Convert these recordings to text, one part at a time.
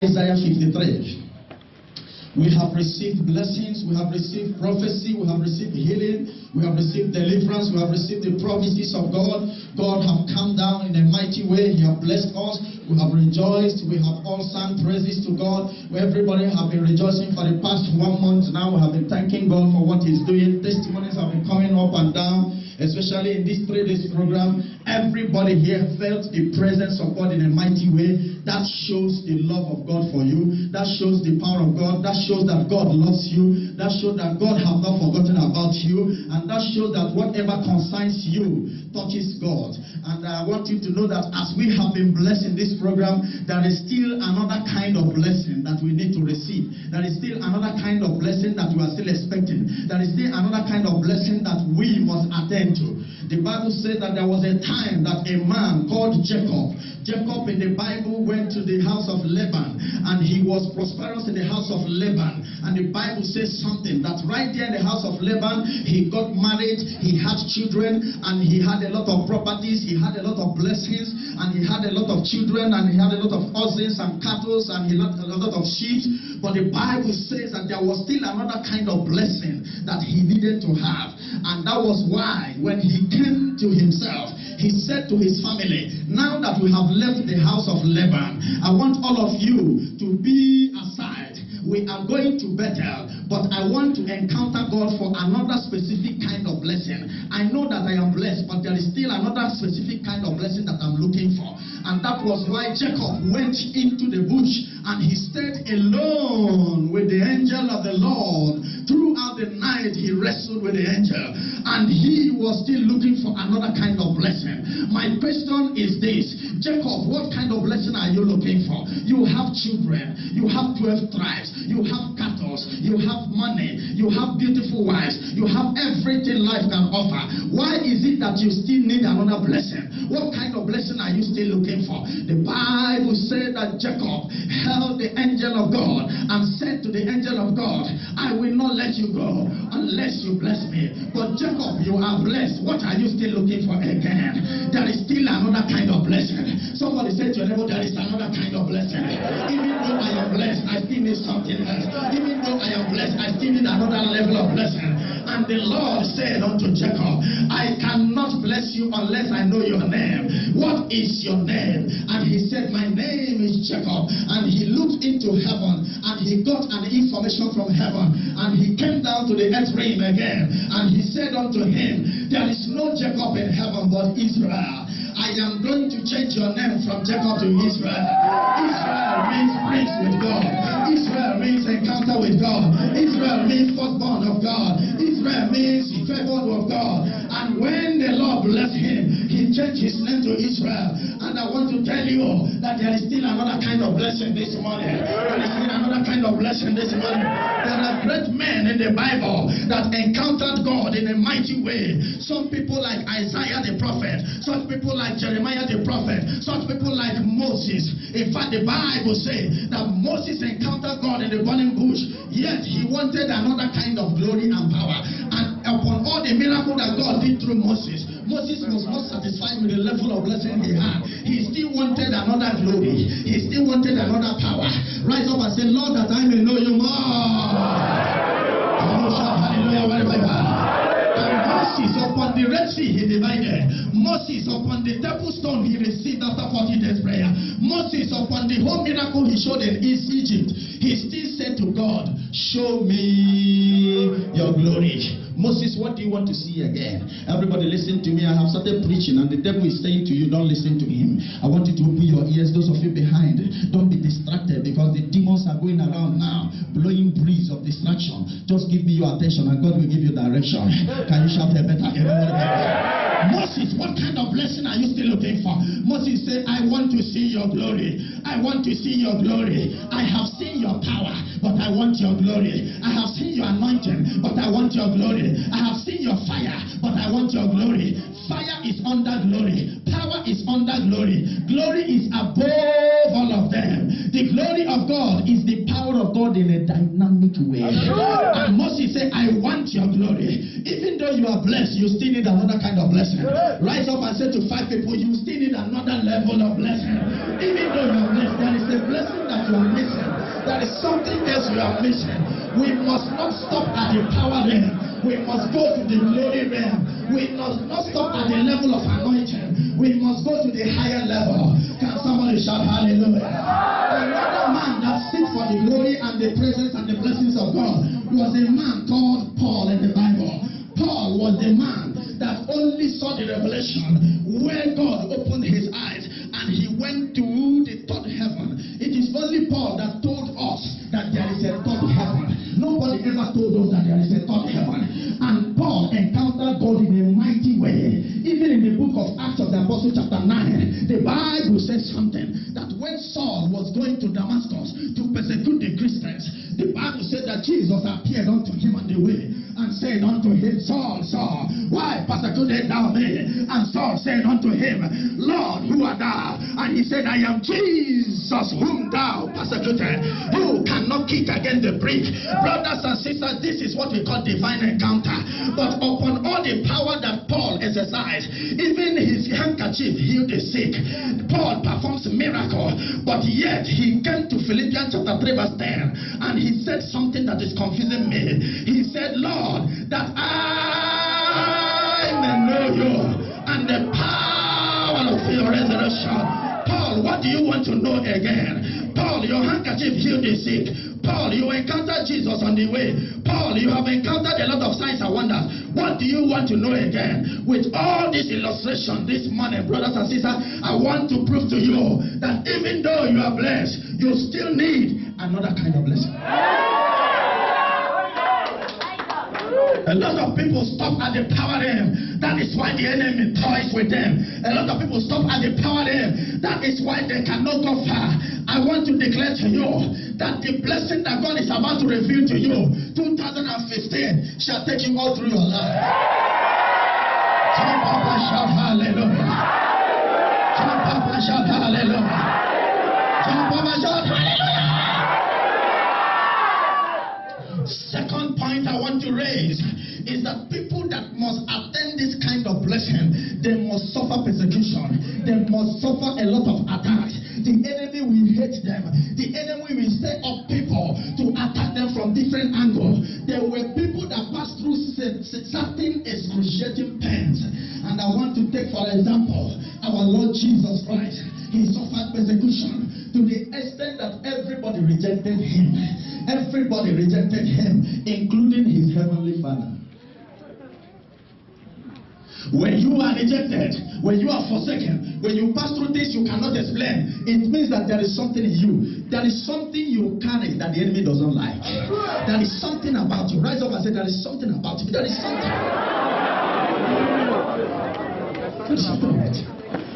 Isaiah 53. We have received blessings, we have received prophecy, we have received healing, we have received deliverance, we have received the promises of God. God have come down in a mighty way. He have blessed us. We have rejoiced. We have all sung praises to God. Everybody have been rejoicing for the past 1 month now. We have been thanking God for what He's doing. Testimonies have been coming up and down, especially in this 3 days program. Everybody here felt the presence of God in a mighty way. That shows the love of God for you. That shows the power of God. That shows that God loves you. That shows that God has not forgotten about you. And that shows that whatever concerns you touches God. And I want you to know that as we have been blessed in this program, there is still another kind of blessing that we need to receive. There is still another kind of blessing that we are still expecting. There is still another kind of blessing that we must attend to. The Bible says that there was a time that a man called Jacob in the Bible went to the house of Laban, and he was prosperous in the house of Laban. And the Bible says something that right there in the house of Laban, he got married, he had children, and he had a lot of properties, he had a lot of blessings, and he had a lot of children, and he had a lot of horses and cattle, and he had a lot of sheep. But the Bible says that there was still another kind of blessing that he needed to have. And that was why when he came to himself, he said to his family, now that we have left the house of Laban, I want all of you to be aside. We are going to Bethel, but I want to encounter God for another specific kind of blessing. I know that I am blessed, but there is still another specific kind of blessing that I'm looking for. And that was why Jacob went into the bush and he stayed alone with the angel of the Lord. Throughout the night, he wrestled with the angel, and he was still looking for another kind of blessing. My question is this: Jacob, what kind of blessing are you looking for? You have children, you have 12 tribes, you have cattle, you have money, you have beautiful wives, you have everything life can offer. Why is it that you still need another blessing? What kind of blessing are you still looking for? The Bible said that Jacob held the angel of God and said to the angel of God, I will not let you go unless you bless me. But Jacob, you are blessed. What are you still looking for again? There is still another kind of blessing. Somebody said to your neighbor, there is another kind of blessing. Even though I am blessed, I still need something else. Even though I am blessed, I still need another level of blessing. And the Lord said unto Jacob, I cannot bless you unless I know your name. What is your name? And he said, my name is Jacob. And he looked into heaven and he got an information from heaven. And he came down to the earth realm again. And he said unto him, there is no Jacob in heaven but Israel. I am going to change your name from Jacob to Israel. Israel means prince with God. Israel means encounter with God. Israel means firstborn of God. Israel means favored of God. And when the Lord blessed him, he changed his name to Israel. And I want to tell you that there is still another kind of blessing this morning. There is still another kind of blessing this morning. There are great men in the Bible that encountered God in a mighty way. Some people like Isaiah the prophet. Some people like Jeremiah the prophet. Some people like Moses. In fact, the Bible says that Moses encountered God in the burning bush, yet he wanted another kind of glory and power. And upon all the miracles that God did through Moses, Moses was not satisfied with the level of blessing he had. He still wanted another glory. He still wanted another power. Rise up and say, Lord, that I may know you more. Hallelujah, wherever you are. Moses upon the Red Sea he divided. Moses upon the temple stone he received after 40 days prayer. Moses upon the whole miracle he showed in Egypt, he still said to God, show me your glory. Moses, what do you want to see again? Everybody listen to me. I have started preaching and the devil is saying to you, don't listen to him. I want you to open your ears. Those of you behind, don't be distracted because the demons are going around now, blowing breeze of distraction. Just give me your attention and God will give you direction. Can you shout a better amen? Moses, what kind of blessing are you still looking for? Moses said, I want to see your glory. I want to see your glory. I have seen your power, but I want your glory. I have seen your anointing, but I want your glory. I have seen your fire, but I want your glory. Fire is under glory. Power is under glory. Glory is above all of them. The glory glory of God is the power of God in a dynamic way. And Moses said, I want your glory. Even though you are blessed, you still need another kind of blessing. Rise up and say to 5 people, you still need another level of blessing. Even though you are blessed, there is a blessing that you are missing. There is something else you are missing. We must not stop at the power realm. We must go to the glory realm. We must not stop at the level of anointing. We must go to the higher level. Can somebody shout hallelujah? Another man that seeks for the glory and the presence and the blessings of God was a man called Paul in the Bible. Paul was the man that only saw the revelation where God opened his eyes and he went to the third heaven. It is only Paul that told us that there is a third heaven. Nobody ever told us that there is a third heaven. And Paul encountered God in a mighty way. Even in the book of Acts of the Apostle chapter 9, the Bible says something that when Saul was going to Damascus to persecute the Christians, the Bible said that Jesus appeared unto him on the way and said unto him, Saul, Saul, why persecutest thou me? And Saul said unto him, Lord, who art thou? And he said, I am Jesus whom thou persecuted. You cannot kick against the brick. Brothers and sisters, this is what we call divine encounter. But upon all the power that Paul exercised, even his handkerchief healed the sick. Paul performs miracle, but yet he came to Philippians chapter 3 verse 10 and he said something that is confusing me. He said, Lord, that I may know you and the power of your resurrection. Paul, what do you want to know again? Paul, your handkerchief healed the sick. Paul, you encountered Jesus on the way. Paul, you have encountered a lot of signs and wonders. What do you want to know again? With all this illustration this morning, brothers and sisters, I want to prove to you that even though you are blessed, you still need another kind of blessing. A lot of people stop at the power realm. That is why the enemy toys with them. A lot of people stop at the power realm. That is why they cannot go far. I want to declare to you that the blessing that God is about to reveal to you, 2015, shall take you all through your life. Jump up and shout hallelujah. Jump up and shout hallelujah. Jump up and shout hallelujah. Second point I want to raise is that people that must attain this kind of blessing, they must suffer persecution. They must suffer a lot of attacks. The enemy will hate them. The enemy will set up people to attack them from different angles. There were people that passed through certain excruciating pains. And I want to take, for example, our Lord Jesus Christ. He suffered persecution to the extent that everybody rejected him. Everybody rejected him, including his heavenly Father. When you are rejected, when you are forsaken, when you pass through this you cannot explain, it means that there is something in you. There is something you carry that the enemy doesn't like. There is something about you. Rise up and say, there is something about you. There is something. There is something about you.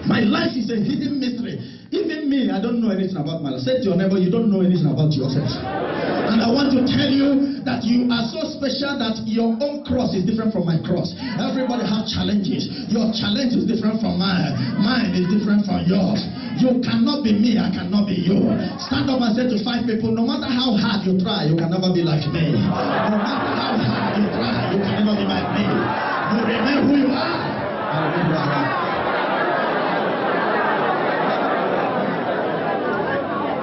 My life is a hidden mystery. Even me, I don't know anything about my life. Say to your neighbor, you don't know anything about yourself. And I want to tell you that you are so special that your own cross is different from my cross. Everybody has challenges. Your challenge is different from mine. Mine is different from yours. You cannot be me, I cannot be you. Stand up and say to 5 people, no matter how hard you try, you can never be like me. No matter how hard you try, you can never be like me. You remember who you are.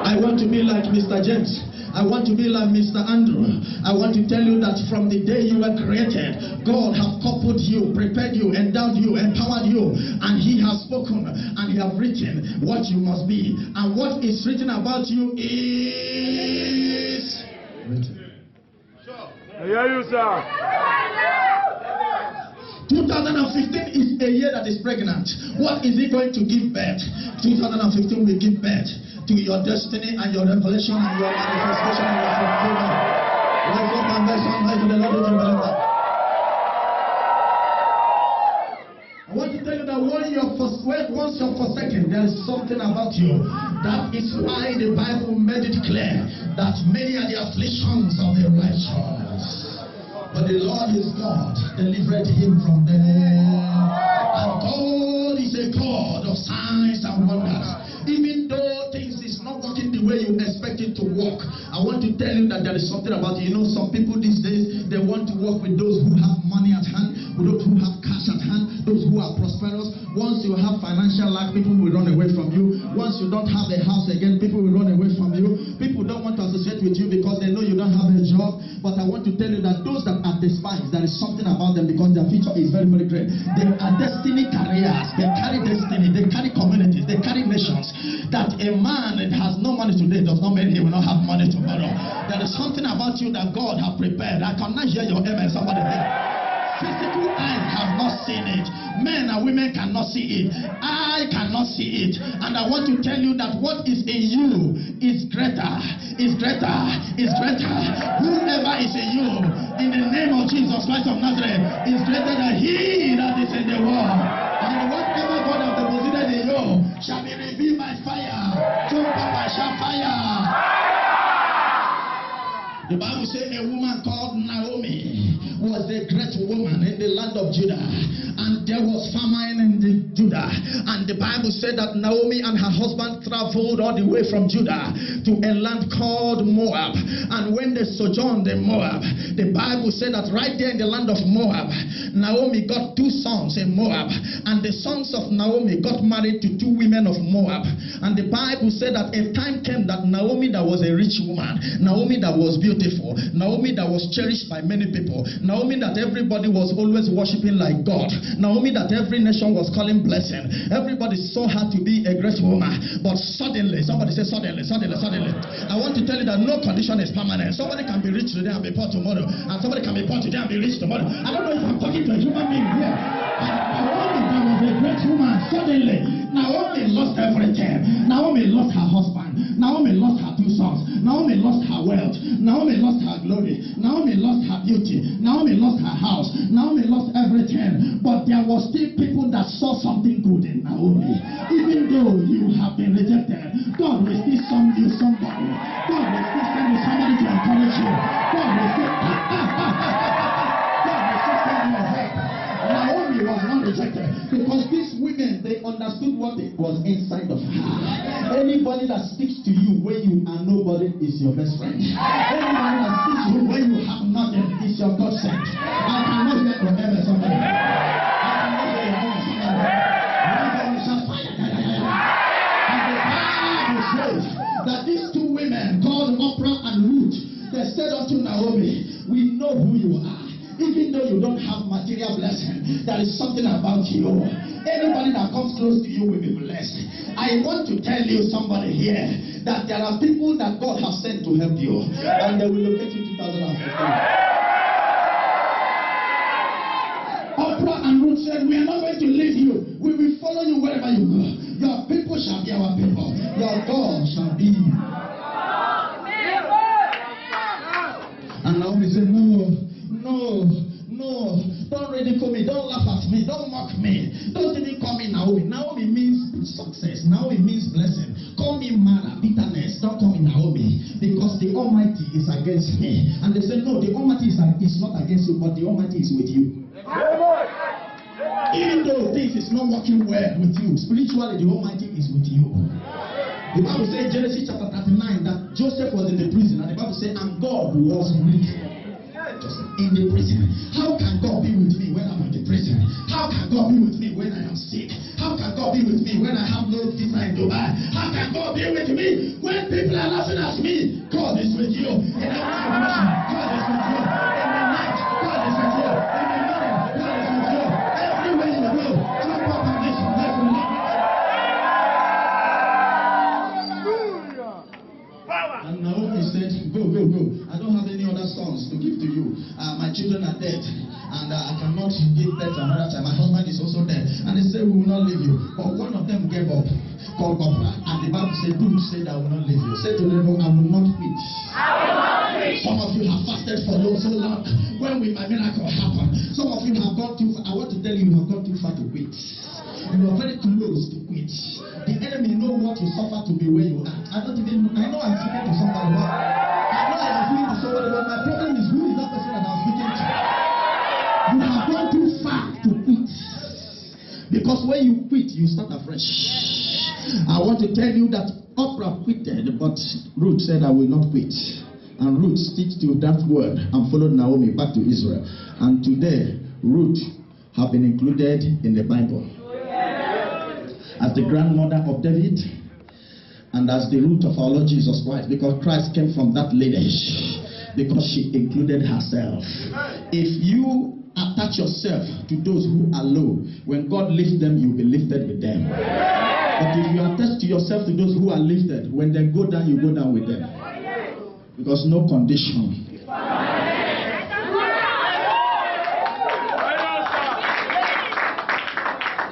I want to be like Mr. James. I want to be like Mr. Andrew. I want to tell you that from the day you were created, God has coupled you, prepared you, endowed you, empowered you, and He has spoken and He has written what you must be. And what is written about you is written. I hear you, sir. 2015 is a year that is pregnant. What is it going to give birth? 2015 will give birth to your destiny and your revelation and your manifestation and your fulfillment. Rise up and bless somebody to the Lord if you believe that. I want to tell you that once you're forsaken, there is something about you. That is why the Bible made it clear that many are the afflictions of the righteous, but the Lord is God, delivered him from them. And God is a God of signs and wonders. Even though things is is not working the way you expect it to work, I want to tell you that there is something about it. You know, some people these days, they want to work with those who have money at hand, with those who have cash at hand, those who are prosperous. Once you have financial lack, people will run away from you. Once you don't have a house again, people will run away from you. People don't want to associate with you because they know you don't have a job. But I want to tell you that those that are despised, there is something about them because their future is very, very great. They are destiny carriers. They carry destiny. They carry communities. They carry nations. That a man that has no money today does not mean he will not have money tomorrow. There is something about you that God has prepared. I cannot hear your amen. Somebody there. Physical eyes have not seen it. Men and women cannot see it. I cannot see it. And I want to tell you that what is in you is greater. Is greater. Is greater. Whoever is in you, in the name of Jesus Christ of Nazareth, is greater than he that is in the world. And whatever God has deposited in you shall be revealed by fire. Jump up and shout fire. The Bible says a woman called Naomi was a great woman in the land of Judah, and there was famine in Judah, and the Bible said that Naomi and her husband traveled all the way from Judah to a land called Moab, and when they sojourned in Moab, the Bible said that right there in the land of Moab, Naomi got 2 sons in Moab, and the sons of Naomi got married to 2 women of Moab, and the Bible said that a time came that Naomi that was a rich woman, Naomi that was beautiful, Naomi that was cherished by many people, Naomi that everybody was always worshiping like God, Naomi that every nation was calling blessing, everybody saw her to be a great woman. But suddenly, somebody say suddenly, I want to tell you that no condition is permanent. Somebody can be rich today and be poor tomorrow, and somebody can be poor today and be rich tomorrow. I don't know if I'm talking to a human being here. And Naomi that was a great woman, suddenly Naomi lost everything. Naomi lost her husband. Naomi lost her 2 sons. Naomi lost her wealth. Naomi lost her glory. Naomi lost her beauty. Naomi lost her house. Naomi lost everything. But there was still people that saw something good in Naomi. Even though you have been rejected, God will still send you somebody. God will still send you somebody to encourage you. God will still God will still send you a help. Naomi was not rejected because these women, they understood what it was inside of her. Anybody that sticks to you when you are nobody is your best friend. Anybody that sticks to you when you have nothing is your God sent. I cannot hear your amen, somebody. I cannot hear your amen, somebody. And the Bible says that these 2 women called Oprah and Ruth, they said unto Naomi, we know who you are. Even though you don't have material blessing, there is something about you. Anybody that comes close to you will be blessed. I want to tell you, somebody here, that there are people that God has sent to help you, and they will locate you 2015. Oprah and Ruth said, we are not going to leave you. We will follow you wherever you go. Your people shall be our people. Your God shall be. And Naomi said, no, don't ridicule me, don't laugh at me, don't mock me, don't even call me Naomi. Naomi means success, Naomi means blessing. Call me Mara, bitterness, don't call me Naomi, because the Almighty is against me. And they said, no, the Almighty is not against you, but the Almighty is with you. Even though things is not working well with you, spiritually the Almighty is with you. The Bible says, Genesis chapter 39, that Joseph was in the prison, and the Bible says, and God was with in the prison. How can God be with me when I'm in the prison? How can God be with me when I am sick? How can God be with me when I have no visa in Dubai? How can God be with me when people are laughing at me? God is with you. In every situation, God is with you. In the night, God is with you. In the morning, God is with you. Everywhere you go, jump up and let your life release. And Naomi said, go. I don't have any other sons to give to you. My children are dead, and I cannot give birth another time. My husband is also dead. And they said, we will not leave you. But one of them gave up, called Oprah. And the Bible said, don't say that I will not leave you. Say to them, I will not quit. Some of you have fasted for so long. When will my miracle happen? Some of you have gone too far. I want to tell you, you have gone too far to quit. You are very close to quit. The enemy know what you suffer to be where you are. I know I'm speaking to somebody, but I know I am speaking to somebody, but my problem is, who is that person that I'm speaking to? You have gone too far to quit. Because when you quit, you start afresh. I want to tell you that Oprah quitted, but Ruth said, I will not quit. And Ruth stick to that word and followed Naomi back to Israel. And today, Ruth have been included in the Bible as the grandmother of David and as the root of our Lord Jesus Christ, because Christ came from that lineage, because she included herself. If you attach yourself to those who are low, when God lifts them, you'll be lifted with them. But if you attach to yourself to those who are lifted, when they go down, you go down with them. Because no condition.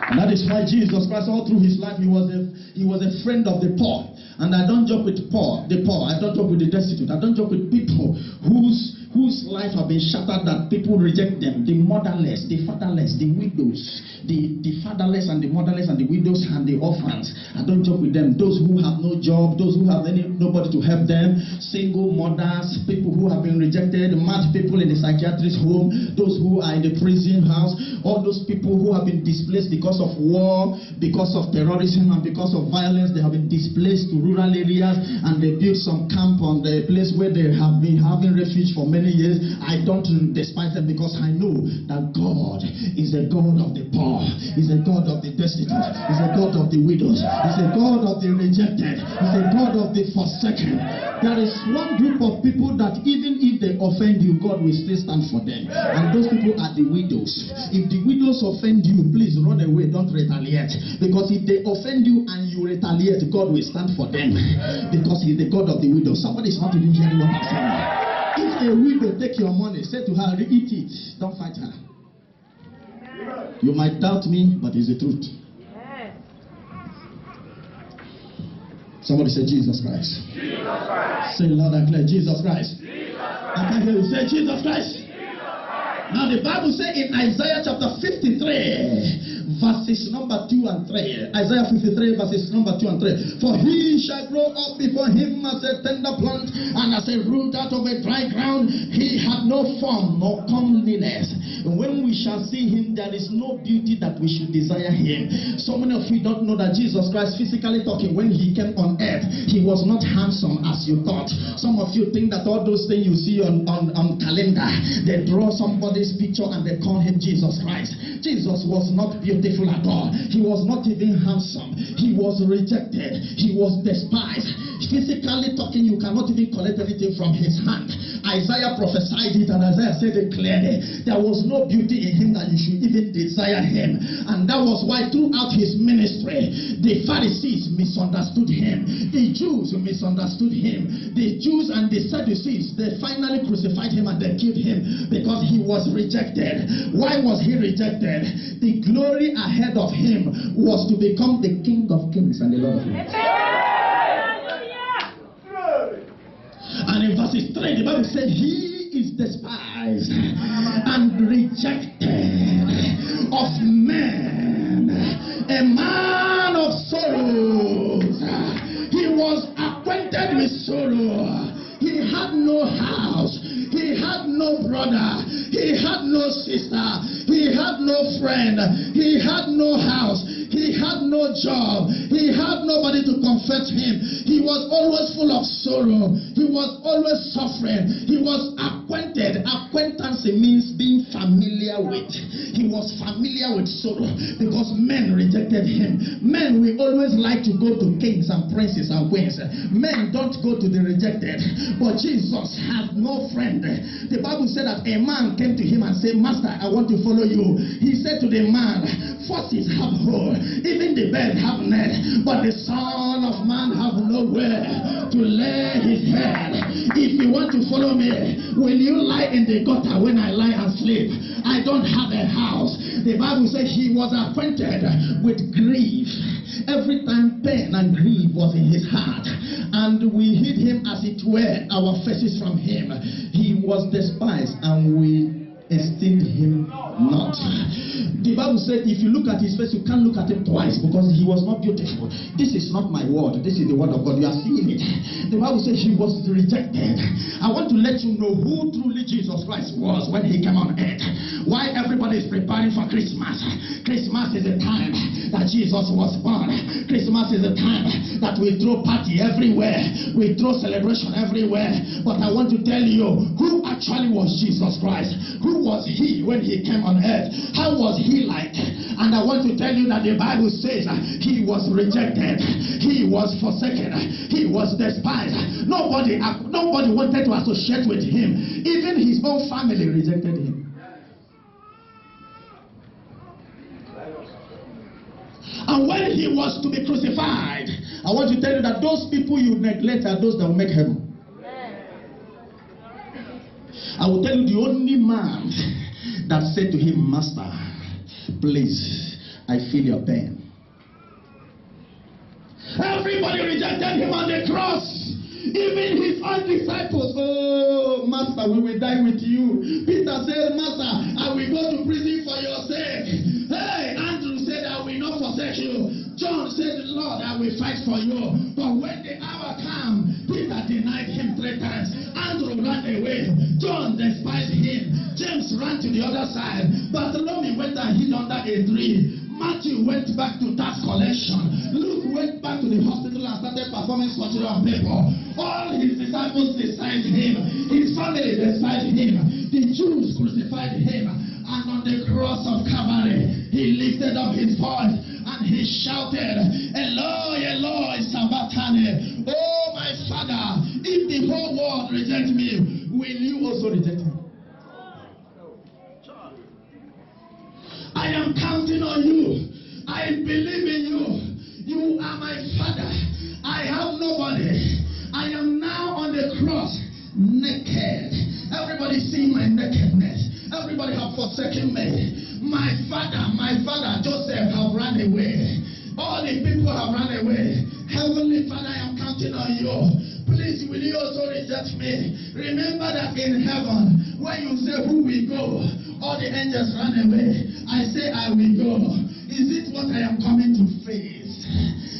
And that is why Jesus Christ, all through his life, he was a friend of the poor. And I don't joke with the poor. I don't joke with the destitute. I don't joke with people whose life have been shattered, that people reject them. The motherless, the fatherless, the widows, the fatherless and the motherless and the widows and the orphans. I don't joke with them. Those who have no job, those who have nobody to help them, single mothers, people who have been rejected, mad people in the psychiatrist home, those who are in the prison house, all those people who have been displaced because of war, because of terrorism, and because of violence. They have been displaced to rural areas, and they built some camp on the place where they have been having refuge for many years. I don't despise them, because I know that God is a God of the poor, is a God of the destitute, is a God of the widows, is a God of the rejected, is a God of the forsaken. There is one group of people that even if they offend you, God will still stand for them. And those people are the widows. If the widows offend you, please run away, don't retaliate. Because if they offend you and you retaliate, God will stand for them. Because he's the God of the widows. Somebody is not even hearing what I'm saying. If a widow take your money, say to her, eat it, don't fight her. You might doubt me, but it's the truth. Somebody say Jesus Christ. Jesus Christ. Say loud and clear, Jesus Christ. Jesus Christ. I can hear you say Jesus Christ. Now the Bible says in Isaiah chapter 53, verses number 2 and 3. Isaiah 53 verses number 2 and 3. For he shall grow up before him as a tender plant, and as a root out of a dry ground. He had no form nor comeliness. And when we shall see him, there is no beauty that we should desire him. So many of you don't know that Jesus Christ, physically talking, when he came on earth, he was not handsome as you thought. Some of you think that all those things you see on calendar, they draw somebody's picture and they call him Jesus Christ. Jesus was not beautiful at all. He was not even handsome. He was rejected. He was despised. Physically talking, you cannot even collect anything from his hand. Isaiah prophesied it, and Isaiah said it clearly. There was no beauty in him that you should even desire him. And that was why throughout his ministry, the Pharisees misunderstood him. The Jews misunderstood him. The Jews and the Sadducees, they finally crucified him and they killed him because he was rejected. Why was he rejected? The glory ahead of him was to become the King of Kings and the Lord of Lords. And in verses 3, the Bible said, he is despised and rejected of men, a man of sorrows. He was acquainted with sorrow. He had no house. He had no brother. He had no sister. He had no friend. He had no house. He had no job. He had nobody to comfort him. He was always full of sorrow. He was always suffering. He was acquainted. Acquaintance means being familiar with. He was familiar with sorrow because men rejected him. Men will always like to go to kings and princes and queens. Men don't go to the rejected. But Jesus had no friend. The Bible said that a man came to him and said, Master, I want to follow you. He said to the man, Forces have hole, even the bird have net, but the Son of Man have nowhere to lay his head. If you want to follow me, will you lie in the gutter when I lie and sleep? I don't have a house. The Bible says he was acquainted with grief. Every time pain and grief was in his heart, and we hid him as it were our faces from him. He was despised and we esteemed him not. The Bible said if you look at his face, you can't look at him twice because he was not beautiful. This is not my word. This is the word of God. You are seeing it. The Bible says he was rejected. I want to let you know who truly Jesus Christ was when he came on earth. Why everybody is preparing for Christmas. Christmas is the time that Jesus was born. Christmas is the time that we throw party everywhere. We throw celebration everywhere. But I want to tell you who actually was Jesus Christ. Who was he when he came on earth? How was he like? And I want to tell you that the Bible says he was rejected. He was forsaken. He was despised. Nobody wanted to associate with him. Even his own family rejected him. And when he was to be crucified, I want to tell you that those people you neglect are those that will make heaven. I will tell you the only man that said to him, Master, please, I feel your pain. Everybody rejected him on the cross. Even his own disciples. Oh, Master, we will die with you. Peter said, Master, I will go to prison for your sake. Hey, Andrew said, I will not forsake you. John said, Lord, I will fight for you. But when the hour came, Peter denied him 3 times. Andrew ran away. John despised him. James ran to the other side. Bartholomew went and hid under a tree. Matthew went back to tax collection. Luke went back to the hospital and started performing surgery on people. All his disciples despised him. His family despised him. The Jews crucified him. And on the cross of Calvary, he lifted up his voice and he shouted, Eloi, Eloi, Sabachthani. Oh, my Father, if the whole world rejects me, will you also reject me? I am counting on you. I believe in you. You are my Father. I have nobody. I am now on the cross, naked. Everybody see my nakedness. Everybody have forsaken me. My father, Joseph have run away. All the people have run away. Heavenly Father, I am counting on you. Please, will you also reject me? Remember that in heaven, when you say who will go, all the angels run away. I say I will go. Is it what I am coming to face?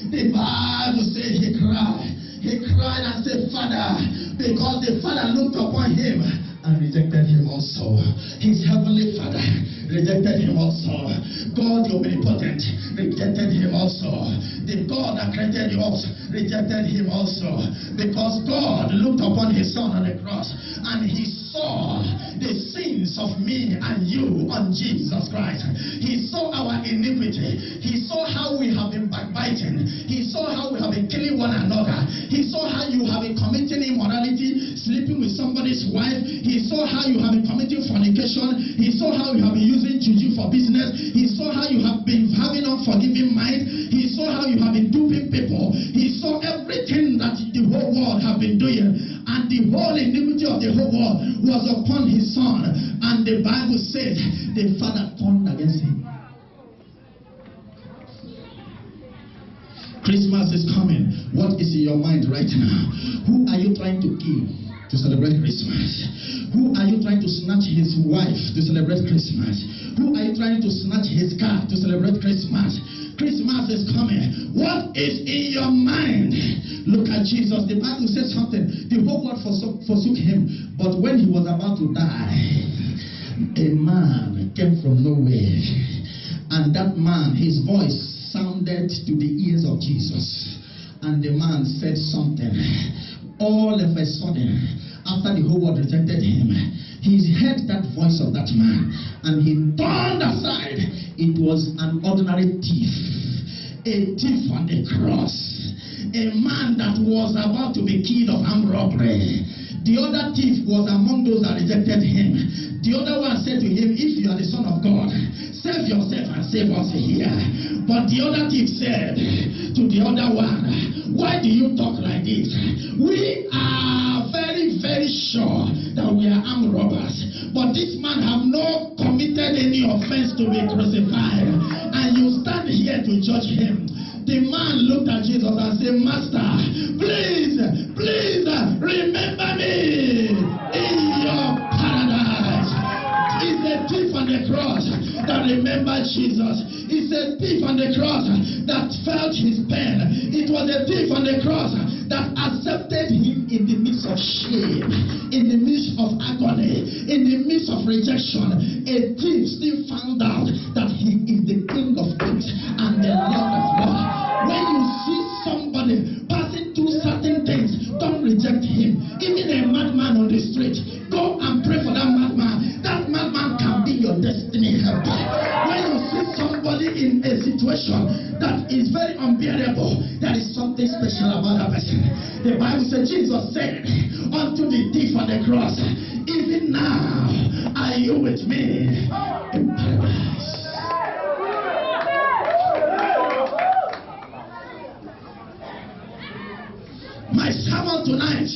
The Bible says he cried. He cried and said, Father, because the Father looked upon him and rejected him also. His heavenly Father rejected him also. God the omnipotent rejected him also. The God that created the earth rejected him also. Because God looked upon his Son on the cross and he saw the sins of me and you on Jesus Christ. He saw our iniquity. He saw how we have been backbiting. He saw how we have been killing one another. He saw how you have been committing immorality, sleeping with somebody's wife. He saw how you have been committing fornication. He saw how you have been using juju for business. He saw how you have been having unforgiving mind. He saw how you have been duping people. He saw everything that the whole world have been doing. And the whole iniquity of the whole world was upon his Son. And the Bible said the Father turned against him. Christmas is coming. What is in your mind right now? Who are you trying to kill to celebrate Christmas? Who are you trying to snatch his wife to celebrate Christmas? Who are you trying to snatch his car to celebrate Christmas? Christmas is coming. What is in your mind? Look at Jesus. The Bible says something. The whole world forsook him. But when he was about to die, a man came from nowhere. And that man, his voice sounded to the ears of Jesus. And the man said something. All of a sudden, after the whole world rejected him, he heard that voice of that man and he turned aside. It was an ordinary thief, a thief on the cross, a man that was about to be killed of armed robbery. The other thief was among those that rejected him. The other one said to him, if you are the Son of God, save yourself and save us here. But the other thief said to the other one, why do you talk like this? We are very, very sure that we are armed robbers. But this man have not committed any offense to be crucified. And you stand here to judge him. The man looked at Jesus and said, Master, please remember me in your paradise. Is cross that felt his pain. It was the thief on the cross that accepted him in the midst of shame, in the midst of agony, in the midst of rejection. A thief still found out that he is the King of Kings and the Lord of Lords. When you see somebody passing through certain things, don't reject him. Even a madman on the street, go and pray for that madman. That madman can be your destiny helper. When you see somebody in a situation that is very unbearable, there is something special about that person. The Bible says, Jesus said unto the thief on the cross, even now are you with me in paradise. My sermon tonight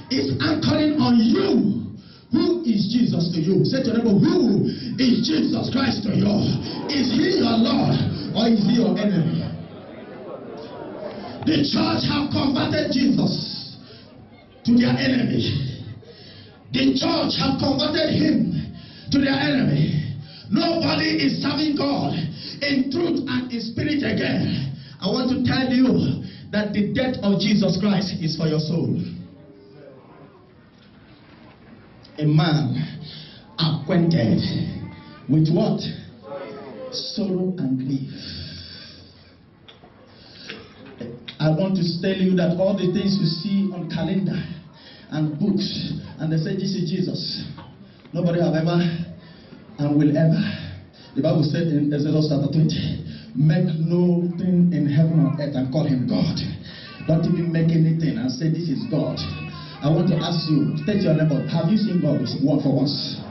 is anchoring on you. Who is Jesus to you? Say to your neighbor, who is Jesus Christ to you? Is he your Lord or is he your enemy? The church have converted Jesus to their enemy. The church have converted him to their enemy. Nobody is serving God in truth and in spirit again. I want to tell you that the death of Jesus Christ is for your soul. A man acquainted with what? Sorrow and grief. I want to tell you that all the things you see on calendar and books, and they say this is Jesus. Nobody have ever and will ever. The Bible said in Exodus chapter 20, make nothing in heaven or earth and call him God. Don't even make anything and say this is God. I want to ask you, state your neighbor, have you seen God one for once?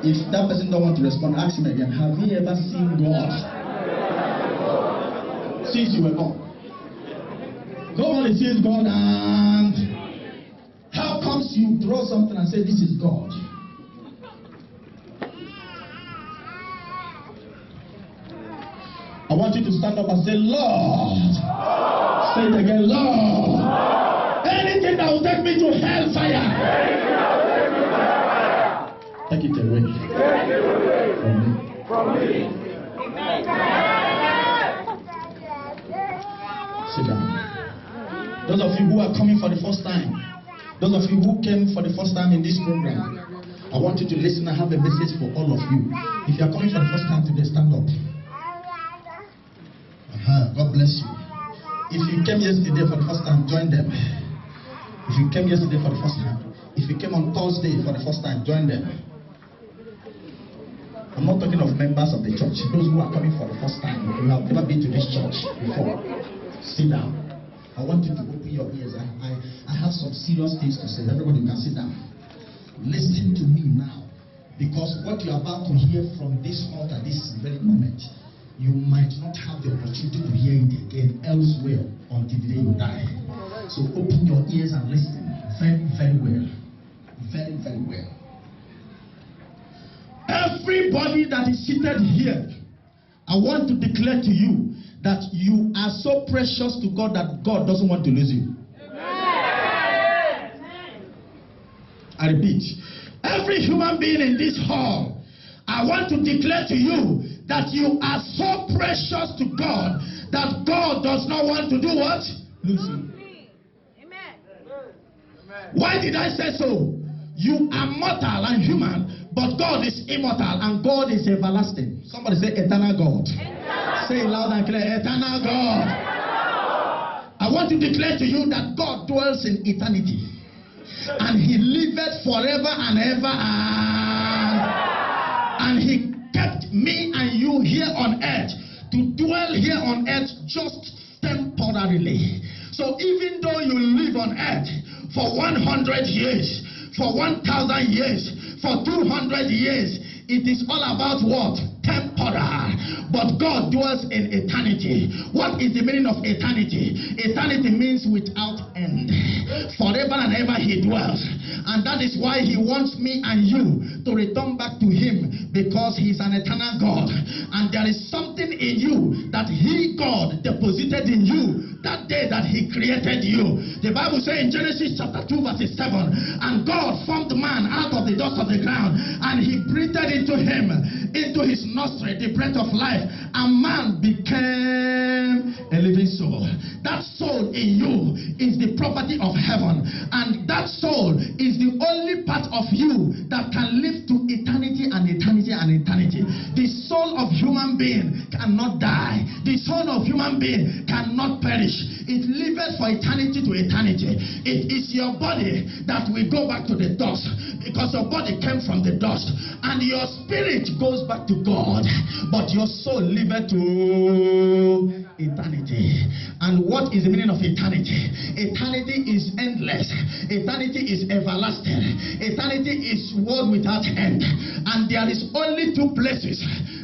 If that person don't want to respond, ask him again, have you ever seen God since you were born? Nobody sees God, and how comes you draw something and say this is God? I want you to stand up and say, Lord. Say it again, Lord. Anything that will take me to hellfire. Take it away. From me. Sit down. Those of you who are coming for the first time, those of you who came for the first time in this program, I want you to listen. I have a message for all of you. If you are coming for the first time today, stand up. God bless you. If you came yesterday for the first time, join them. If you came yesterday for the first time, if you came on Thursday for the first time, join them. I'm not talking of members of the church. Those who are coming for the first time, you have never been to this church before. Sit down. I want you to open your ears. I have some serious things to say. Everybody can sit down. Listen to me now, because what you are about to hear from this altar, this very moment, you might not have the opportunity to hear it again elsewhere until the day you die. So open your ears and listen very, very well. Very, very well. Everybody that is seated here, I want to declare to you that you are so precious to God that God doesn't want to lose you. Amen. I repeat, every human being in this hall, I want to declare to you that you are so precious to God that God does not want to do what? Lose you. Amen. Why did I say so? You are mortal and human, but God is immortal and God is everlasting. Somebody say eternal God. Eternal. Say it loud and clear, eternal God. I want to declare to you that God dwells in eternity and he liveth forever and ever, and he kept me and you here on earth to dwell here on earth just temporarily. So even though you live on earth for 100 years, for 1,000 years, for 200 years, it is all about what? Temporal. But God dwells in eternity. What is the meaning of eternity? Eternity means without end. Forever and ever he dwells. And that is why he wants me and you to return back to him, because he's an eternal God. And there is something in you that he, God, deposited in you that day that he created you. The Bible says in Genesis chapter 2 verse 7, and God formed man out of the dust of the ground, and he breathed into him, into his nostril the breath of life, and man became a living soul. That soul in you is the property of heaven, and that soul is the only part of you that can live to eternity and eternity and eternity. The soul of human being cannot die. The soul of human being cannot perish. It liveth for eternity to eternity. It is your body that will go back to the dust, because your body came from the dust, and your spirit goes back to God, but your soul liveth to eternity. And what is the meaning of eternity? Eternity is endless. Eternity is everlasting. Eternity is world without end. And there is only two places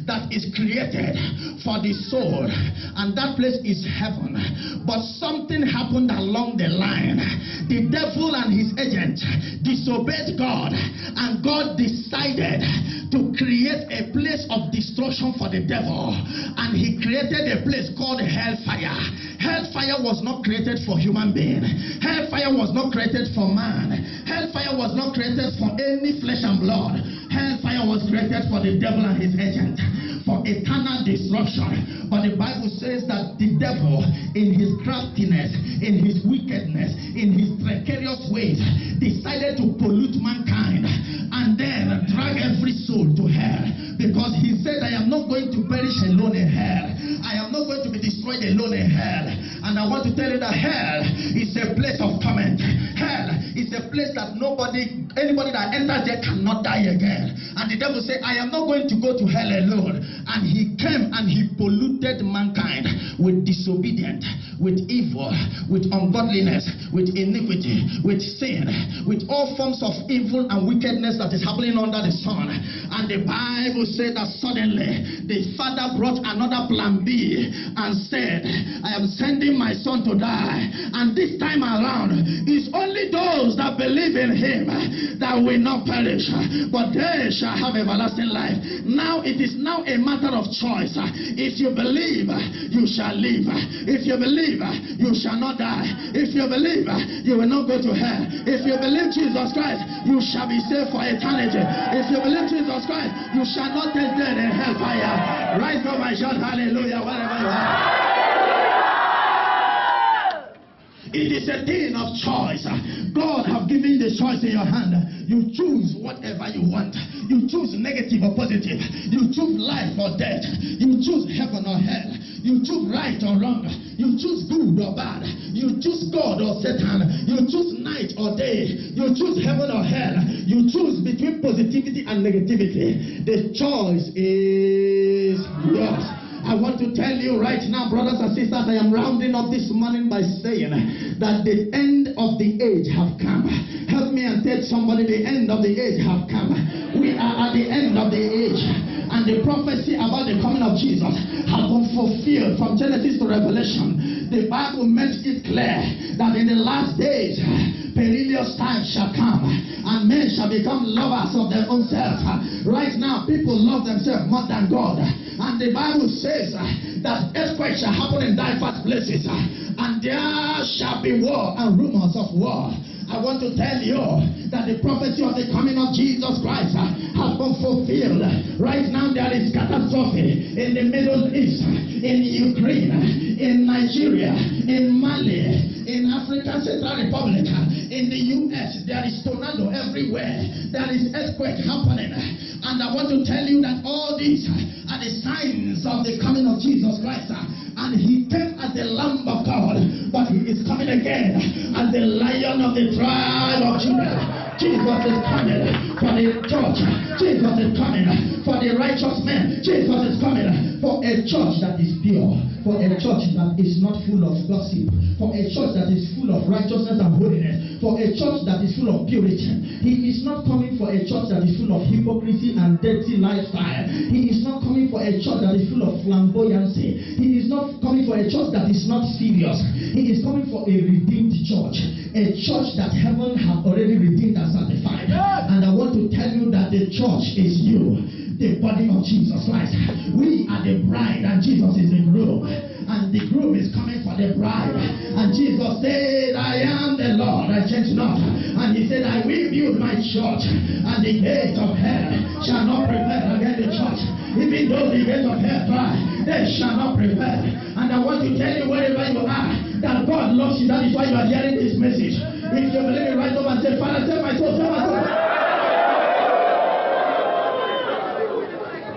that is created for the soul, and that place is heaven. But something happened along the line. The devil and his agent disobeyed God, and God decided to create a place of destruction for the devil, and he created a place called hellfire. Hellfire was not created for human being. Hellfire was not created for man. Hellfire was not created for any flesh and blood. Hellfire was created for the devil and his agent, for eternal destruction. But the Bible says that the devil, in his craftiness, in his wickedness, in his precarious ways, decided to pollute mankind and then drag every soul to hell. Because he said, I am not going to perish alone in hell. I am not going to be destroyed alone in hell. And I want to tell you that hell is a place of torment. Hell is a place that anybody that enters there cannot die again. And the devil said, I am not going to go to hell alone. And he came and he polluted mankind with disobedience, with evil, with ungodliness, with iniquity, with sin, with all forms of evil and wickedness that is happening under the sun. And the Bible said that suddenly the father brought another plan B and said, I am sending my son to die. And this time around, it's only those that believe in him that will not perish, but they shall have everlasting life. Now it is now a matter of choice. If you believe, you shall live. If you believe, you shall not die. If you believe, you will not go to hell. If you believe Jesus Christ, you shall be saved for eternity. If you believe Jesus Christ, you shall not taste death in hellfire. Rise up and shout hallelujah wherever you are. It is a thing of choice. God have given the choice in your hand. You choose whatever you want. You choose negative or positive. You choose life or death. You choose heaven or hell. You choose right or wrong. You choose good or bad. You choose God or Satan. You choose night or day. You choose heaven or hell. You choose between positivity and negativity. The choice is yours. I want to tell you right now, brothers and sisters, I am rounding up this morning by saying that the end of the age have come. Help me and tell somebody, the end of the age have come. We are at the end of the age, and the prophecy about the coming of Jesus has been fulfilled from Genesis to Revelation. The Bible makes it clear that in the last days, perilous times shall come, and men shall become lovers of their own self. Right now, people love themselves more than God. And the Bible says that earthquakes shall happen in diverse places, and there shall be war and rumors of war. I want to tell you that the prophecy of the coming of Jesus Christ has been fulfilled. Right now there is catastrophe in the Middle East, in Ukraine, in Nigeria, in Mali, in African Central Republic, in the US. There is tornado everywhere. There is earthquake happening. And I want to tell you that all these are the signs of the coming of Jesus Christ. And he came as the Lamb of God, but he is coming again as the Lion of the tribe of Judah. Jesus is coming for the church. Jesus is coming for the righteous man. Jesus is coming for a church that is pure, for a church that is not full of gossip, for a church that is full of righteousness and holiness, for a church that is full of purity. He is not coming for a church that is full of hypocrisy and dirty lifestyle. He is not coming for a church that is full of flamboyancy. He is not coming for a church that is not serious. He is coming for a redeemed church, a church that heaven have already redeemed and sanctified. And I want to tell you that the church is you, the body of Jesus Christ. We are the bride and Jesus is the groom, and the groom is coming for the bride. And Jesus said, I am the Lord, I change not. And he said, I will build my church, and the gate of hell shall not prevail against the church. Even though the gate of hell try, they shall not prevail. And I want to tell you wherever you are, that God loves you. That is why you are hearing this message. If you believe it, rise up and say, Father, save my soul, save my soul.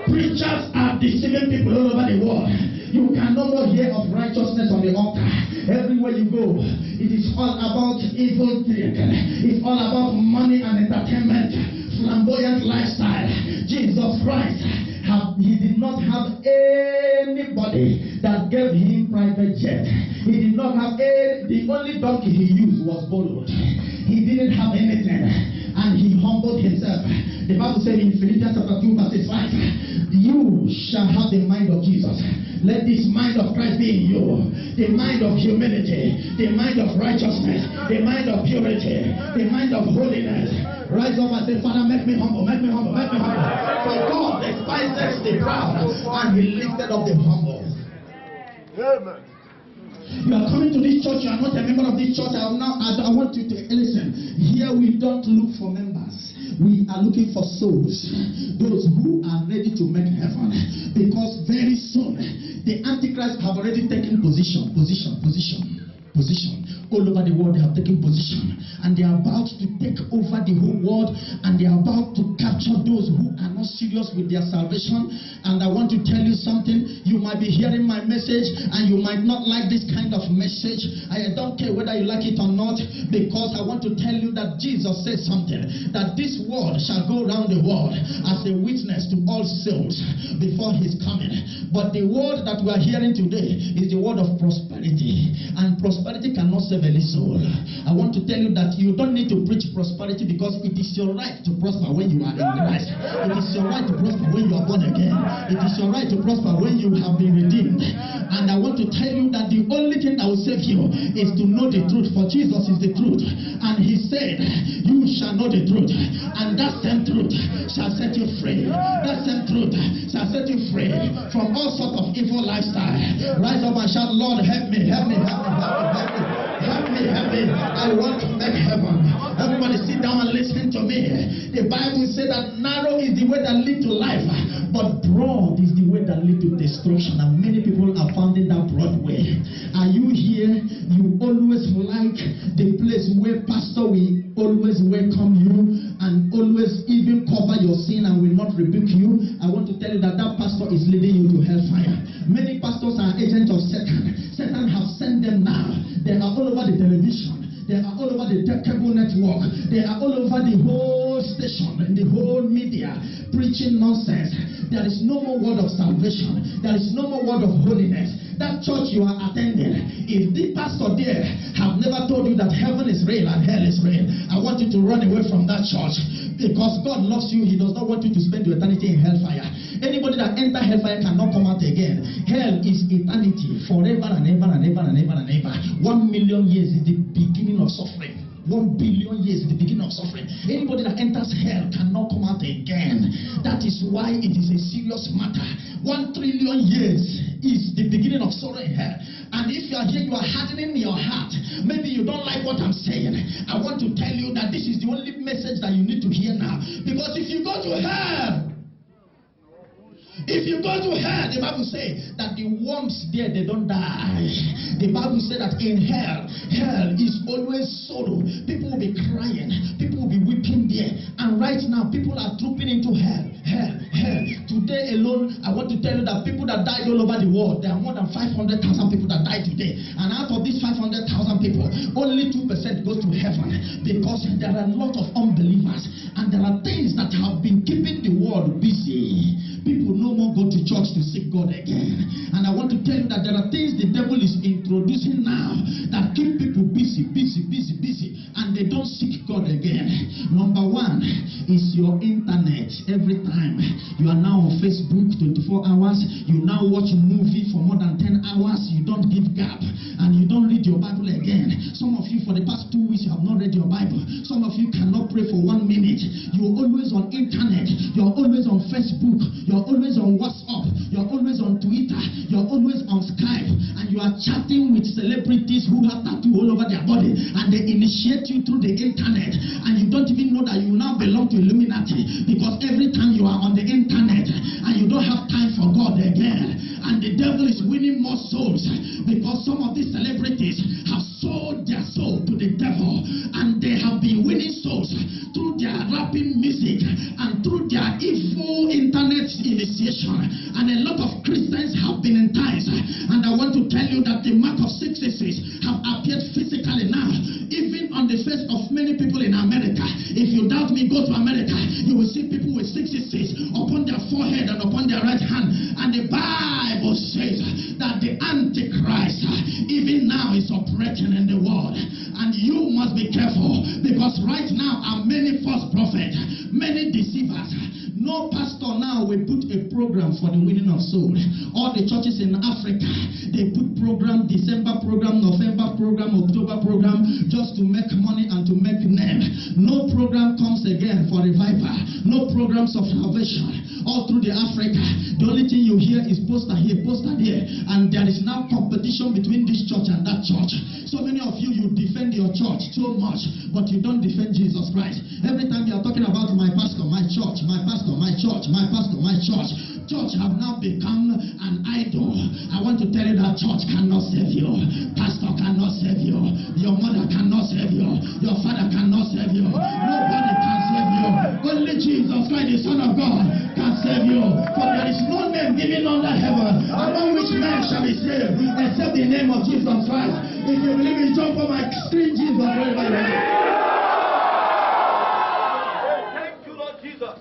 Preachers are deceiving people all over the world. You can no more hear of righteousness on the altar. Everywhere you go, it is all about evil things. It's all about money and entertainment, flamboyant lifestyle. Jesus Christ, he did not have anybody that gave him private jet. He did not have the only donkey he used was borrowed. He didn't have anything, and he humbled himself. The Bible said in Philippians chapter 2 verse 5, you shall have the mind of Jesus. Let this mind of Christ be in you. The mind of humility, the mind of righteousness, the mind of purity, the mind of holiness. Rise up and say, Father, make me humble, make me humble, make me humble. For God despises the proud, and he lifted up the humble. Amen. You are coming to this church, you are not a member of this church. I want you to listen. Here we don't look for members. We are looking for souls. Those who are ready to make heaven. Because very soon, the Antichrist have already taken position. All over the world, they have taken position. And they are about to take over the whole world. And they are about to capture those who are not serious with their salvation. And I want to tell you something. You might be hearing my message, and you might not like this kind of message. I don't care whether you like it or not, because I want to tell you that Jesus said something. That this word shall go around the world as a witness to all souls before his coming. But the word that we are hearing today is the word of prosperity. And prosperity cannot save any soul. I want to tell you that you don't need to preach prosperity, because it is your right to prosper when you are in Christ. It is your right to prosper when you are born again. It is your right to prosper when you have been redeemed. And I want to tell you that the only thing that will save you is to know the truth, for Jesus is the truth. And he said, you shall know the truth, and that same truth shall set you free. That same truth shall set you free from all sorts of evil lifestyle. Rise up and shout, Lord, help me, help me, help me, help me, help me. Help me, help me. I want to make heaven. Everybody sit down and listen to me. The Bible says that narrow is the way that leads to life, but broad is the way that leads to destruction. And many people are found in that broad way. Are you here? You always like the place where pastor will always welcome you and always even cover your sin and will not rebuke you. I want to tell you that that pastor is leading you to hellfire. Many pastors are agents of Satan. Satan have sent them now. They are all over the television. They are all over the cable network. They are all over the whole station and the whole media preaching nonsense. There is no more word of salvation. There is no more word of holiness. That church you are attending, if the pastor there have never told you that heaven is real and hell is real, I want you to run away from that church, because God loves you. He does not want you to spend your eternity in hellfire. Anybody that enter hellfire cannot come out again. Hell is eternity, forever and ever and ever and ever and ever. 1 million years is the beginning of suffering. 1 billion years is the beginning of suffering. Anybody that enters hell cannot come out again. That is why it is a serious matter. 1 trillion years is the beginning of sorrow in hell. And if you are here, you are hardening your heart. Maybe you don't like what I'm saying. I want to tell you that this is the only message that you need to hear now. Because if you go to hell, the Bible says that the worms there, they don't die. The Bible says that in hell is always sorrow. People will be crying. People will be weeping there. And right now, people are trooping into hell. Today alone, I want to tell you that people that died all over the world, there are more than 500,000 people that died today. And out of these 500,000 people, only 2% goes to heaven, because there are a lot of unbelievers. And there are things that have been keeping the world busy. People no more go to church to seek God again. And I want to tell you that there are things the devil is introducing now that keep people busy. And they don't seek God again. Number one is your internet. Every time you are now on Facebook 24 hours, you now watch a movie for more than 10 hours, you don't give gap, and you don't read your Bible again. Some of you, for the past 2 weeks, you have not read your Bible. Some of you cannot pray for 1 minute. You're always on internet. You're always on Facebook. You're always on WhatsApp. You're always on Twitter. You're always on Skype. And you you are chatting with celebrities who have tattoo all over their body, and they initiate you through the internet, and you don't even know that you now belong to Illuminati, because every time you are on the internet and you don't have time for God again, and the devil is winning more souls, because some of these celebrities have sold their soul to the devil, and they have been winning souls through their rapping music and through their evil internet initiation, and a lot of Christians have been enticed. And I want to tell you that the mark of 666 have appeared physically now, even on the face of many people in America. If you doubt me, go to America. You will see people with 666 upon their forehead and upon their right hand, and the Bible says that the Antichrist even now is operating in the world, and you must be careful, because right now are many false prophets, many deceivers. No pastor now will put a program for the winning of souls. All the churches in Africa, they put program, December program, November program, October program, just to make money and to make name. No program comes again for revival. No programs of salvation. All through the Africa, the only thing you hear is poster here, poster there, and there is now competition between this church and that church. So many of you, you defend your church so much, but you don't defend Jesus Christ. Every time you are talking about my pastor, my church, my pastor, my church, my pastor, my church, church have now become an idol. I want to tell you that church cannot save you. Pastor cannot save you. Your mother cannot save you. Your father cannot save you. Nobody can save you. Only Jesus Christ, the Son of God, can save you. For there is no name given under heaven among which men shall be saved except the name of Jesus Christ. If you believe me, jump on my screen, Jesus, wherever you are. Thank you, Lord Jesus.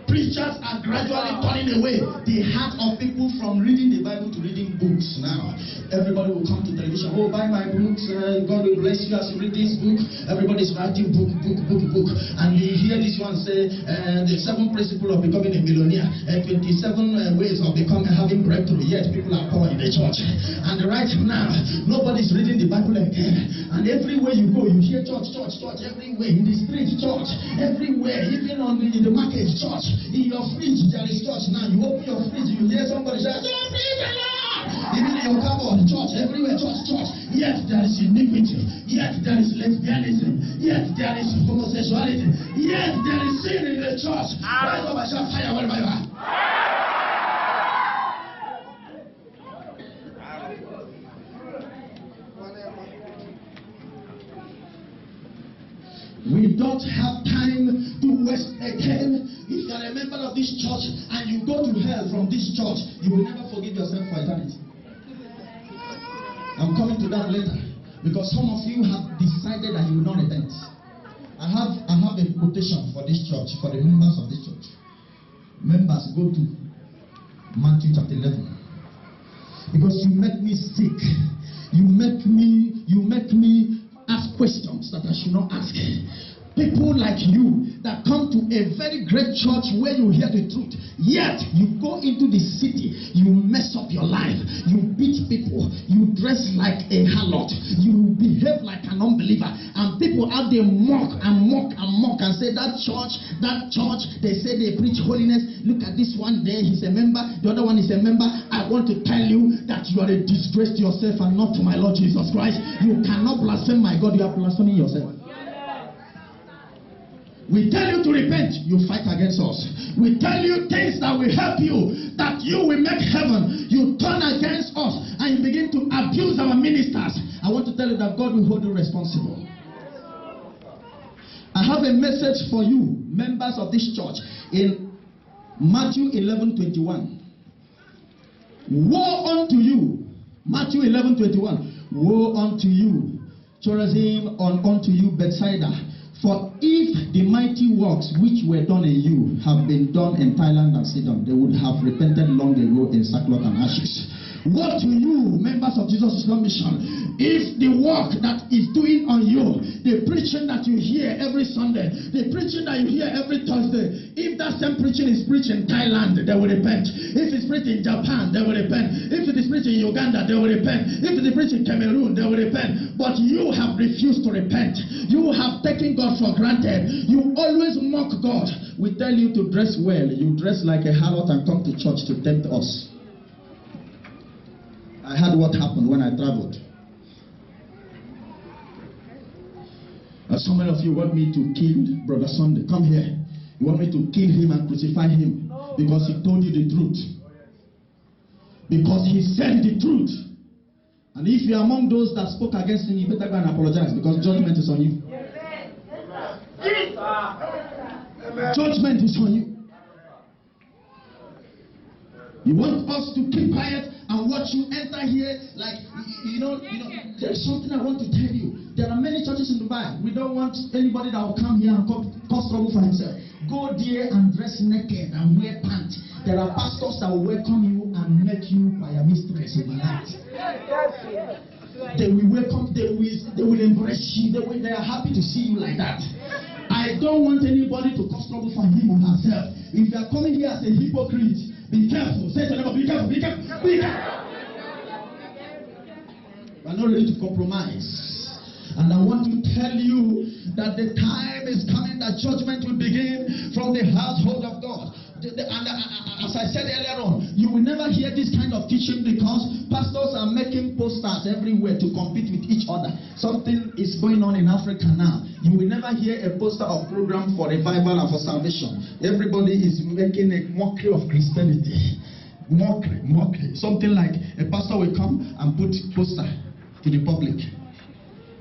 Preachers are gradually turning away the heart of people from reading the Bible to reading books now. Everybody will come to television. Oh, buy my books. God will bless you as you read this book. Everybody's writing book. And you hear this one say, the 7 principles of becoming a millionaire, 27 ways of having breakthrough. Yet people are poor in the church. And right now, nobody's reading the Bible again. And everywhere you go, you hear church. Everywhere, in the street, church. Everywhere, even in the market, church. In your fridge, there is church now. You open your fridge, you hear somebody say, "Oh, praise the Lord!" Even in your cupboard, church, everywhere, church. Yet there is iniquity. Yet there is lesbianism. Yet there is homosexuality. Yet there is sin in the church. Rise up and shout fire wherever you are. We don't have time to waste again. If you are a member of this church and you go to hell from this church, you will never forgive yourself for eternity. I'm coming to that later, because some of you have decided that you will not repent. I have a quotation for this church, for the members of this church. Members, go to Matthew chapter 11. Because you make me sick. You make me ask questions that I should not ask. People like you that come to a very great church where you hear the truth, yet you go into the city, you mess up your life, you beat people, you dress like a harlot, you behave like an unbeliever, and people out there mock and say that church, they say they preach holiness. Look at this one there, he's a member, the other one is a member. I want to tell you that you are a disgrace to yourself and not to my Lord Jesus Christ. You cannot blaspheme my God, you are blaspheming yourself. We tell you to repent, you fight against us. We tell you things that will help you, that you will make heaven. You turn against us and you begin to abuse our ministers. I want to tell you that God will hold you responsible. I have a message for you, members of this church, in Matthew 11:21. Woe unto you, Matthew 11:21. Woe unto you, Chorazin, unto you, Bethsaida. For if the mighty works which were done in you have been done in Thailand and Sidon, they would have repented long ago in sackcloth and ashes. What to you, members of Jesus Islam Mission, if the work that is doing on you, the preaching that you hear every Sunday, the preaching that you hear every Thursday, if that same preaching is preached in Thailand, they will repent. If it's preached in Japan, they will repent. If it is preached in Uganda, they will repent. If it is preached in Cameroon, they will repent. But you have refused to repent. You have taken God for granted. You always mock God. We tell you to dress well. You dress like a harlot and come to church to tempt us. I heard what happened when I traveled. So many of you want me to kill Brother Sunday. Come here. You want me to kill him and crucify him because he told you the truth. Because he said the truth. And if you are among those that spoke against him, you better go and apologize because judgment is on you. Judgment is on you. You want us to keep quiet and watch you enter here like, there's something I want to tell you. There are many churches in Dubai. We don't want anybody that will come here and cause trouble for himself. Go there and dress naked and wear pants. There are pastors that will welcome you and make you fire mistress overnight. They will welcome, they will embrace you. They are happy to see you like that. I don't want anybody to cause trouble for him or herself. If you are coming here as a hypocrite, be careful. Say to them, be careful, be careful, be careful. We are not ready to compromise. And I want to tell you that the time is coming that judgment will begin from the household of God. And as I said earlier on, you will never hear this kind of teaching because pastors are making posters everywhere to compete with each other. Something is going on in Africa now. You will never hear a poster of program for revival and for salvation. Everybody is making a mockery of Christianity. Mockery. Something like a pastor will come and put poster to the public.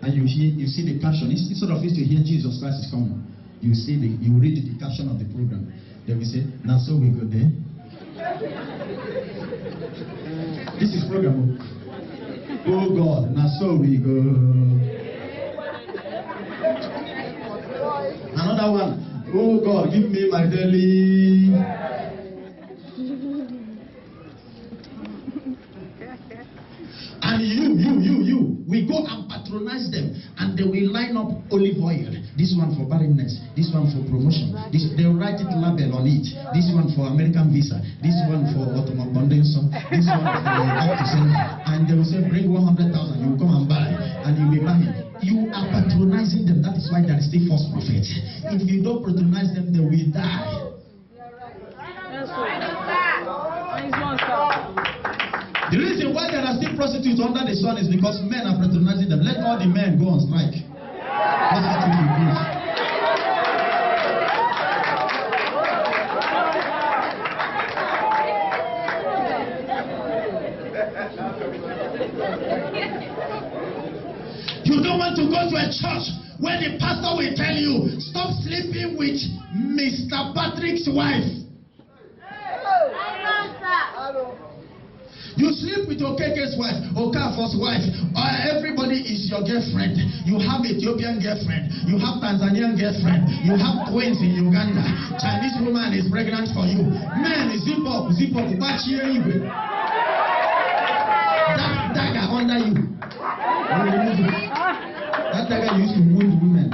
And you see the caption. Instead of you to hear Jesus Christ is coming, you read the caption of the program. They will say, now so we go there. This is program. Oh God, now so we go. Another one. Oh God, give me my daily. And you, we go and patronize them, and they will line up olive oil. This one for barrenness, this one for promotion. They will write it label on it. This one for American visa, this one for automobile, this one for back to center. And they will say, bring 100,000, you will come and buy, and you will be buying. You are patronizing them. That is why there is still false prophet. If you don't patronize them, they will die. The reason why there are still prostitutes under the sun is because men are patronizing them. Let all the men go on strike. You don't want to go to a church where the pastor will tell you, stop sleeping with Mr. Patrick's wife. You sleep with Okeke's wife, Okafor's wife. Everybody is your girlfriend. You have Ethiopian girlfriend. You have Tanzanian girlfriend. You have twins in Uganda. Chinese woman is pregnant for you. Man, zip up, watch here. That dagger under you. That dagger used to wound women.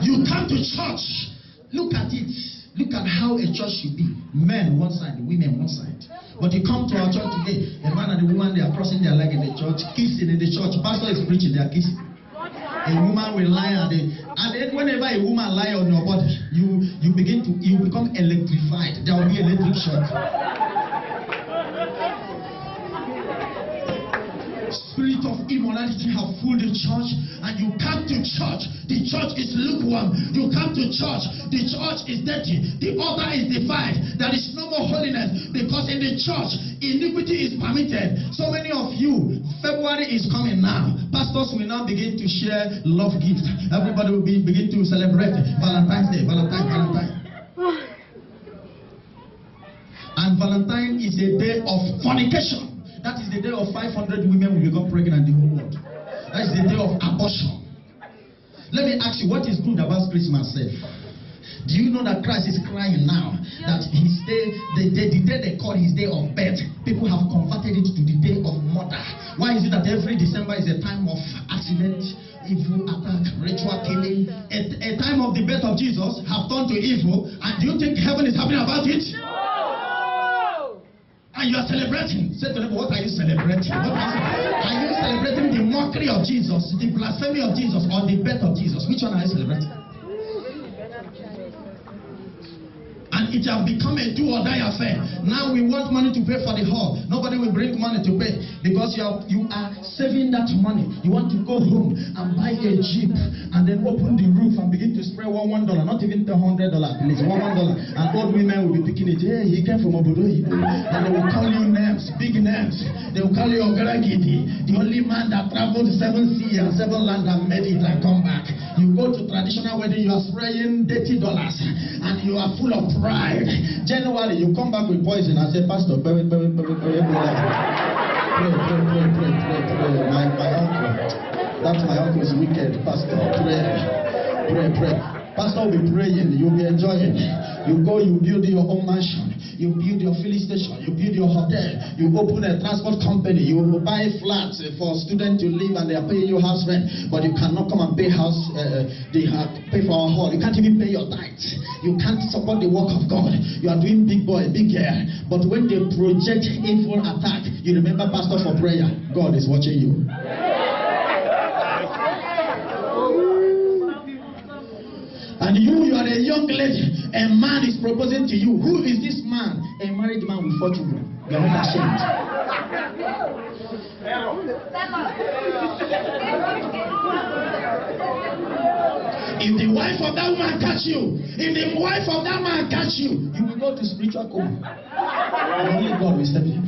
You come to church, look at it. Look at how a church should be. Men one side, women one side. But you come to our church today, a man and a woman, they are crossing their leg in the church, kissing in the church. Pastor is preaching, they are kissing. A woman will lie and then whenever a woman lie on your body, you become electrified. There will be electric shock. Spirit of immorality have fooled the church, and you come to church, the church is lukewarm. You come to church, the church is dirty, the altar is defiled. There is no more holiness because in the church iniquity is permitted. So many of you, February is coming now. Pastors will now begin to share love gifts. Everybody will begin to celebrate Valentine's Day, Valentine. And Valentine is a day of fornication. That is the day of 500 women will become pregnant in the whole world. That is the day of abortion. Let me ask you, what is good about Christmas? Do you know that Christ is crying now? That his day, the day they call his day of birth, people have converted it to the day of murder. Why is it that every December is a time of accident, evil attack, ritual killing? A time of the birth of Jesus have turned to evil, and do you think heaven is happy about it? No! And you are celebrating. Say to them, what are you celebrating? Are you celebrating the mockery of Jesus, the blasphemy of Jesus, or the birth of Jesus? Which one are you celebrating? And it has become a do or die affair. Now we want money to pay for the hall. Nobody will bring money to pay because you are saving that money. You want to go home and buy a Jeep and then open the roof and begin to spray $1, not even $100, please, $1. And old women will be picking it. Hey, he came from Obodo, and they will call you names, big names. They will call you Ogaragidi, the only man that traveled 7 seas and 7 lands and made it and come back. You go to traditional wedding, you are spraying $30 and you are full of pride. January, you come back with poison and say, Pastor, pray. My uncle. That's my uncle is wicked. Pastor, pray. Pastor will be praying. You'll be enjoying. You go, you build your own mansion. You build your filling station. You build your hotel. You open a transport company. You will buy flats for students to live and they are paying you house rent. But you cannot come and pay house. They have pay for our hall. You can't even pay your tithes. You can't support the work of God. You are doing big boy, big girl. But when they project evil attack, you remember Pastor for prayer. God is watching you. And you are a young lady. A man is proposing to you. Who is this man? A married man with 4 children. You are not ashamed. If the wife of that woman catch you, you will go to spiritual coma. And only God will step in.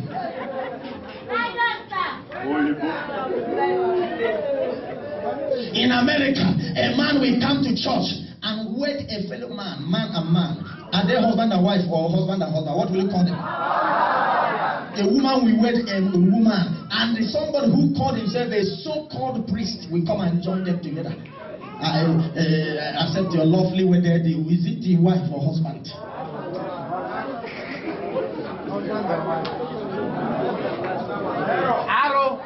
In America, a man will come to church and wed a fellow man, man and man. Are they husband and wife or husband and husband? What will you call them? A woman will wed a woman, and somebody who called himself a so-called priest will come and join them together. I accept your lovely wedded. Is it the wife or husband? Arrow.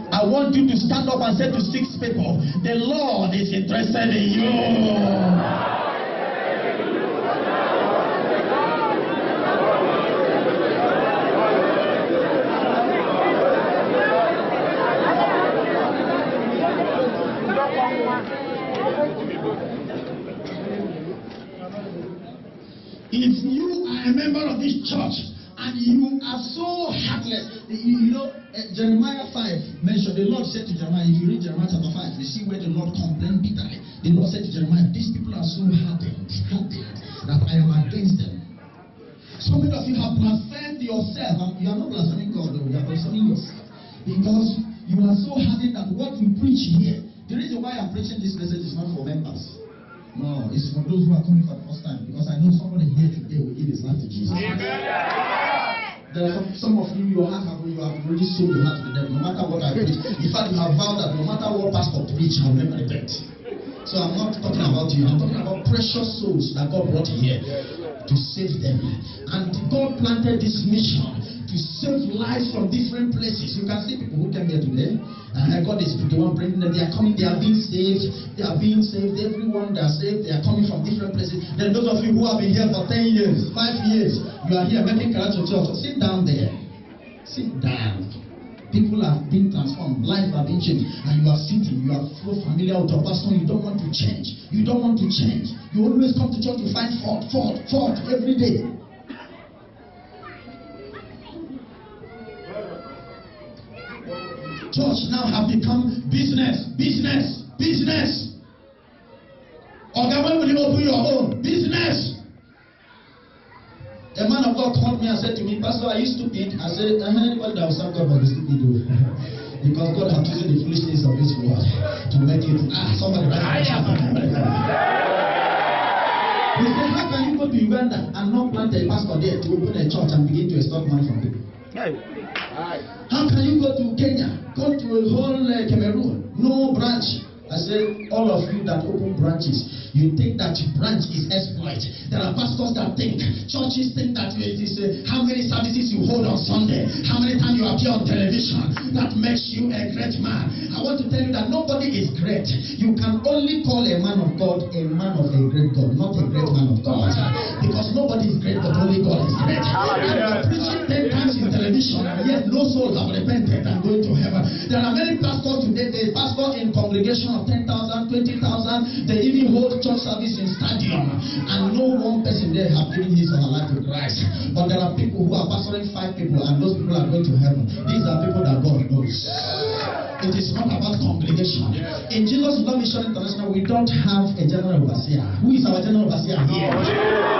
I want you to stand up and say to 6 people, the Lord is interested in you. If you are a member of this church and you are so heartless, you know, Jeremiah 5 mentioned, the Lord said to Jeremiah, if you read Jeremiah chapter 5, you see where the Lord complained bitterly. The Lord said to Jeremiah, these people are so hardened that I am against them. So many of you have blasphemed yourself, and you are not blaspheming God, though, you are blaspheming yourself. Because you are so hardened that what we preach here, the reason why I'm preaching this message is not for members. No, it's for those who are coming for the first time. Because I know somebody here today will give his life to Jesus. Amen. There are some of you, you have already sold your heart to them. No matter what I preach. In fact, you have vowed that no matter what pastor preach, I will never repent. So I'm not talking about you. I'm talking about precious souls that God brought here to save them. And God planted this mission to save lives from different places. You can see people who came here today. God is the one bringing them. They are coming. They are being saved. They are being saved. Everyone that are saved, they are coming from different places. Then those of you who have been here for 10 years, 5 years, you are here making character church. Sit down there. Sit down. People are being transformed. Lives are being changed. And you are sitting. You are so familiar with your pastor. You don't want to change. You don't want to change. You always come to church to find fault every day. Church now have become business. Okay, when will you open your own business? A man of God called me and said to me, Pastor, are you stupid? I said, anybody that will serve God must be stupid. Because God has chosen the foolishness of this world to make it. Somebody right now. He said, how can you go to Uganda and not plant a pastor there to open a church and begin to extort money from people? How can you go to Kenya, go to a whole Cameroon, no branch, I say, all of you that open branches, you think that branch is exploit. There are pastors that think, churches think that it is how many services you hold on Sunday, how many times you appear on television, that makes you a great man. I want to tell you that nobody is great. You can only call a man of God a man of a great God, not a great man of God. Because nobody is great, but only God is great. And you're preaching 10 times in television, and yet no soul have repented and going to heaven. There are many pastors today, they pastor in congregation of 10,000, 20,000, they even hold church service in stadium, and no one person there have given his or her life to Christ. But there are people who are pastoring 5 people, and those people are going to heaven. These are people that God knows. It is not about congregation. In Jesus Love Mission International, we don't have a general overseer. Who is our general overseer here?